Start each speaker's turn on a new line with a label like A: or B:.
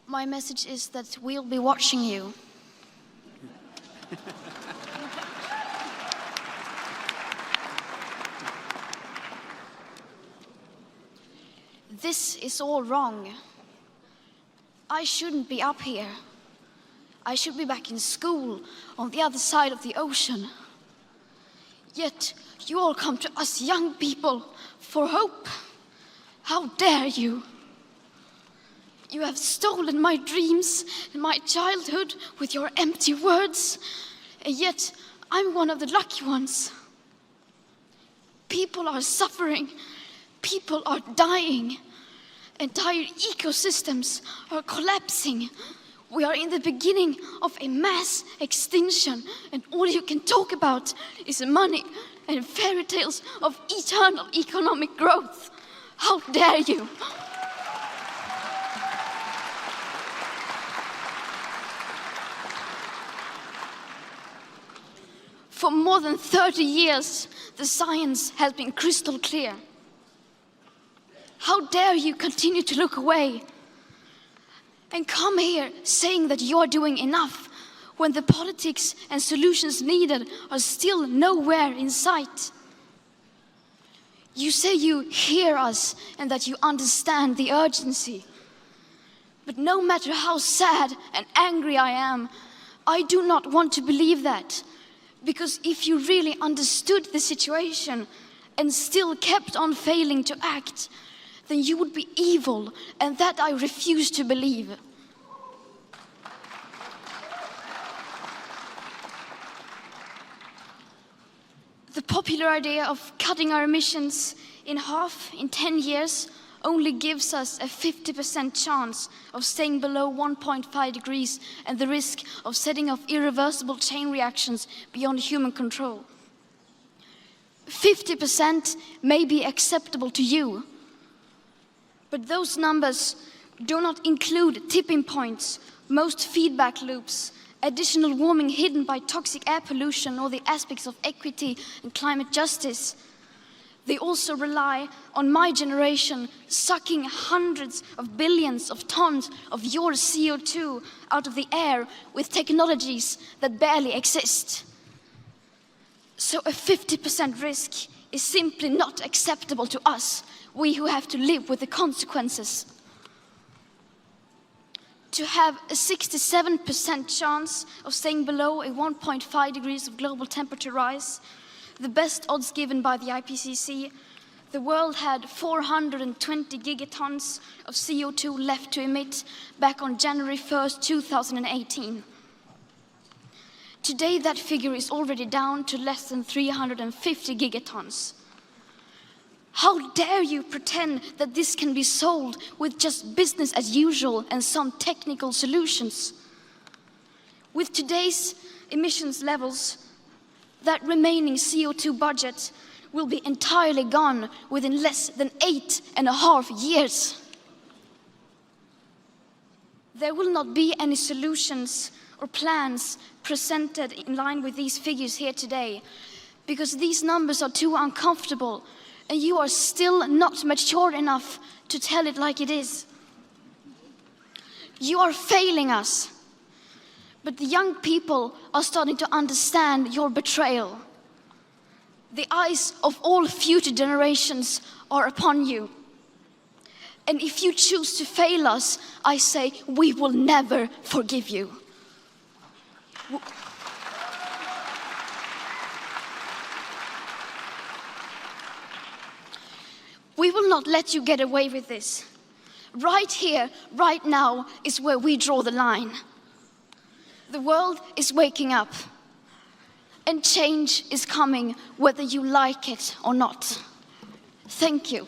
A: My message is that we'll be watching you. This is all wrong. I shouldn't be up here. I should be back in school on the other side of the ocean. Yet you all come to us young people for hope. How dare you? You have stolen my dreams and my childhood with your empty words, and yet I'm one of the lucky ones. People are suffering, people are dying, entire ecosystems are collapsing. We are in the beginning of a mass extinction, and all you can talk about is money and fairy tales of eternal economic growth. How dare you? For more than 30 years, the science has been crystal clear. How dare you continue to look away and come here saying that you're doing enough when the politics and solutions needed are still nowhere in sight? You say you hear us and that you understand the urgency. But no matter how sad and angry I am, I do not want to believe that. Because if you really understood the situation and still kept on failing to act, then you would be evil, and that I refuse to believe. The popular idea of cutting our emissions in half in 10 years only gives us a 50% chance of staying below 1.5 degrees and the risk of setting off irreversible chain reactions beyond human control. 50% may be acceptable to you, but those numbers do not include tipping points, most feedback loops, additional warming hidden by toxic air pollution, or the aspects of equity and climate justice. They also rely on my generation sucking hundreds of billions of tons of your CO2 out of the air with technologies that barely exist. So a 50% risk is simply not acceptable to us, we who have to live with the consequences. To have a 67% chance of staying below a 1.5 degrees of global temperature rise, the best odds given by the IPCC, the world had 420 gigatons of CO2 left to emit back on January 1st, 2018. Today, that figure is already down to less than 350 gigatons. How dare you pretend that this can be solved with just business as usual and some technical solutions? With today's emissions levels, that remaining CO2 budget will be entirely gone within less than 8.5 years. There will not be any solutions or plans presented in line with these figures here today, because these numbers are too uncomfortable and you are still not mature enough to tell it like it is. You are failing us. But the young people are starting to understand your betrayal. The eyes of all future generations are upon you. And if you choose to fail us, I say we will never forgive you. We will not let you get away with this. Right here, right now, is where we draw the line. The world is waking up, and change is coming whether you like it or not. Thank you.